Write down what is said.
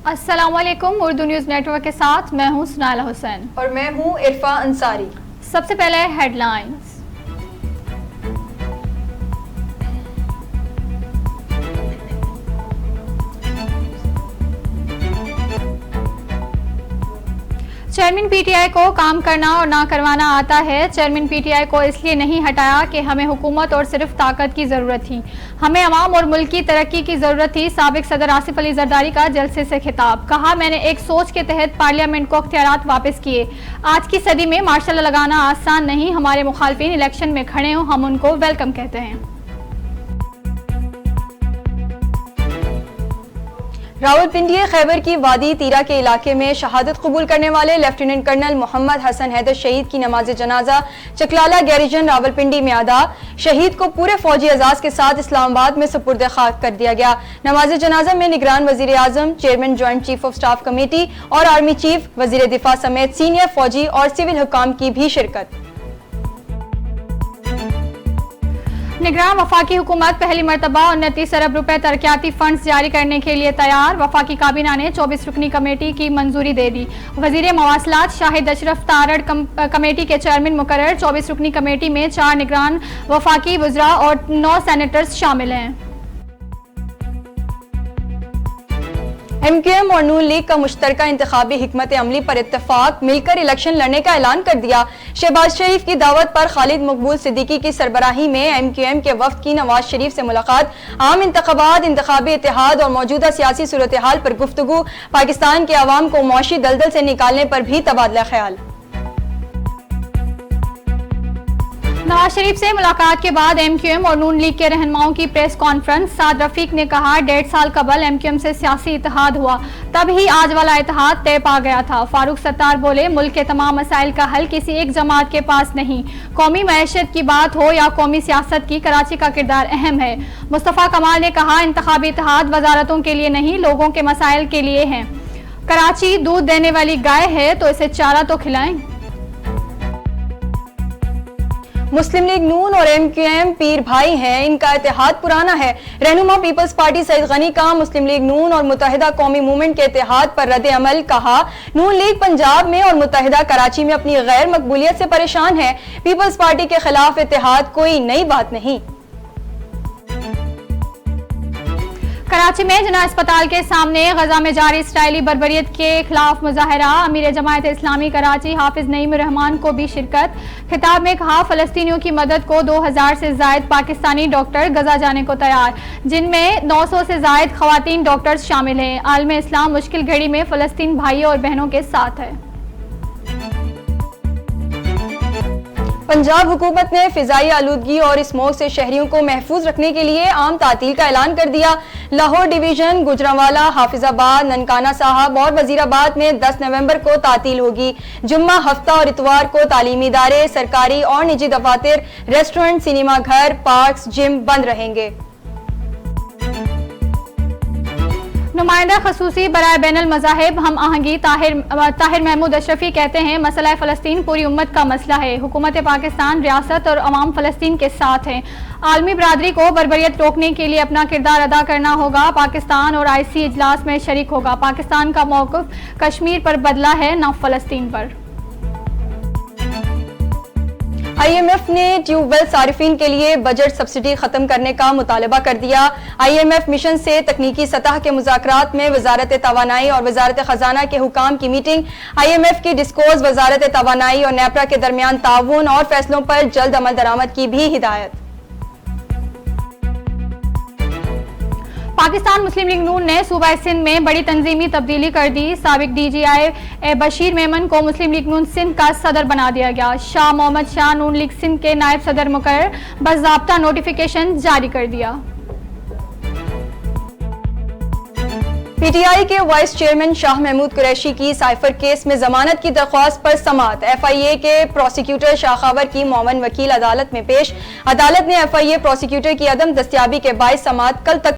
अस्सलामुअलैकुम। Urdu news network के साथ मैं हूं सुनाला हुसैन और मैं हूं इरफा अंसारी। सबसे पहले हेडलाइंस। चेयरमैन पीटीआई को काम करना और ना करवाना आता है। चेयरमैन पीटीआई को इसलिए नहीं हटाया कि हमें हुकूमत और सिर्फ ताकत की ज़रूरत थी, हमें अवाम और मुल्क की तरक्की की ज़रूरत थी। साबिक सदर आसिफ अली जरदारी का जलसे से खिताब। कहा, मैंने एक सोच के तहत पार्लियामेंट को अख्तियारात वापस किए। आज की सदी में मार्शल लगाना आसान नहीं। हमारे मुखालफिन इलेक्शन में खड़े हों, हम उनको वेलकम कहते हैं। रावलपिंडी खैबर की वादी तीरा के इलाके में शहादत कबूल करने वाले लेफ्टिनेंट कर्नल मोहम्मद हसन हैदर शहीद की नमाज जनाजा चकलाला गैरिजन रावलपिंडी में अदा। शहीद को पूरे फौजी एजाज के साथ इस्लामाबाद में सुपुर्द खाक कर दिया गया। नमाज जनाजा में निगरान वजीर आजम, chairman joint chief of staff committee और आर्मी चीफ, वजीर दिफा समेत सीनियर फौजी और सिविल हुकाम की भी शिरकत। निगरान वफाकी हुकूमत पहली मरतबा 29 अरब रुपए तरक्याती फंड्स जारी करने के लिए तैयार। वफाकी काबीना ने 24 रुकनी कमेटी की मंजूरी दे दी। वजीर मवासलात शाहिद अशरफ तारड़ कमेटी के चेयरमैन मुकर्रर। 24 रुकनी कमेटी में 4 निगरान वफाकी वज़रा और 9 सेनेटर्स शामिल हैं। MQM और नून लीग का मुश्तरका इंतखाबी हिकमत अमली पर इत्तेफाक, मिलकर इलेक्शन लड़ने का ऐलान कर दिया। शहबाज शरीफ की दावत पर खालिद मकबूल सिद्दीकी की सरबराही में MQM के वफ्द की नवाज शरीफ से मुलाकात। आम इंतखाबात, इंतखाबी इत्तेहाद और मौजूदा सियासी सूरत हाल पर गुफ्तगू। पाकिस्तान के अवाम को मौशी दलदल से निकालने पर भी तबादला ख्याल। नवाज शरीफ से मुलाकात के बाद MQM और नून लीग के रहनुमाओं की प्रेस कॉन्फ्रेंस। साद रफीक ने कहा, 1.5 साल कबल MQM से सियासी इत्तेहाद हुआ, तब ही आज वाला इत्तेहाद तय पा गया था। फारूक सत्तार बोले, मुल्क के तमाम मसाइल का हल किसी एक जमात के पास नहीं। कौमी मईशत की बात हो या कौमी सियासत की, कराची का किरदार अहम है। मुस्तफ़ा कमाल ने कहा, इंतखाबी इत्तेहाद वजारतों के लिए नहीं, लोगों के मसाइल के लिए है। कराची दूध देने वाली गाय है तो इसे चारा तो खिलाएं। मुस्लिम लीग नून और MQM पीर भाई हैं, इनका इत्तेहाद पुराना है। रहनुमा पीपल्स पार्टी सईद गनी का मुस्लिम लीग नून और मुत्तहिदा कौमी मूवमेंट के इत्तेहाद पर रद्द अमल। कहा, नून लीग पंजाब में और मुत्तहिदा कराची में अपनी गैर मकबूलियत से परेशान है। पीपल्स पार्टी के खिलाफ इत्तेहाद कोई नई बात नहीं। कराची में जना अस्पताल के सामने गजा में जारी इसराइली बर्बरियत के खिलाफ मुजाहरा। अमीर जमायत इस्लामी कराची हाफिज नईम रहमान को भी शिरकत। खिताब में कहा, फलस्तीनियों की मदद को 2000 से जायद पाकिस्तानी डॉक्टर गजा जाने को तैयार, जिनमें 900 से जायद खवातीन डॉक्टर्स शामिल हैं। आलम इस्लाम मुश्किल घड़ी में फलस्तीन भाइयों और बहनों के साथ है। पंजाब हुकूमत ने फिजाई आलूदगी और स्मोक से शहरियों को महफूज रखने के लिए आम तातील का ऐलान कर दिया। लाहौर डिवीजन, गुजरांवाला, हाफिजाबाद, ननकाना साहब और वजीराबाद में 10 नवंबर को तातील होगी। जुम्मा, हफ्ता और इतवार को तालीमी इदारे, सरकारी और निजी दफातर, रेस्टोरेंट, सिनेमा घर, पार्क, जिम बंद रहेंगे। नुमाइंदा खसूसी बराए बैनुल मज़ाहिब हम आहंगी ताहिर महमूद अशरफी कहते हैं, मसला फ़लस्तीन पूरी उम्मत का मसला है। हुकूमत पाकिस्तान, रियासत और अवाम फ़लस्तीन के साथ हैं। आलमी बरादरी को बर्बरियत रोकने के लिए अपना किरदार अदा करना होगा। पाकिस्तान और IC इजलास में शरीक होगा। पाकिस्तान का मौक़िफ़ कश्मीर पर बदला है, न फ़लस्तीन पर। IMF ने ट्यूबवेल सारिफिन के लिए बजट सब्सिडी खत्म करने का मुतालबा कर दिया। IMF मिशन से तकनीकी सतह के मुज़ाकरात में वजारत तवानाई और वजारत खजाना के हुकाम की मीटिंग। IMF की डिस्कोर्स, वजारत तवानाई और नेपरा के दरमियान ताउन और फैसलों पर जल्द अमल दरामद की भी हिदायत। पाकिस्तान मुस्लिम लीग नून ने सूबा सिंध में बड़ी तंजीमी तब्दीली कर दी। साबिक DGI बशीर मेमन को मुस्लिम लीग नून सिंध का सदर बना दिया गया। शाह मोहम्मद शाह नून लीग सिंध के नायब सदर मुकर्रर, बाज़ाब्ता नोटिफिकेशन जारी कर दिया। PTI के वाइस चेयरमैन शाह महमूद कुरैशी की साइफर केस में जमानत की दरख्वास्त पर समाअत। FIA के प्रोसिक्यूटर शाखावर की मोमन वकील अदालत में पेश। अदालत ने FIA प्रोसिक्यूटर की अदम दस्तयाबी के बाइस समाअत कल तक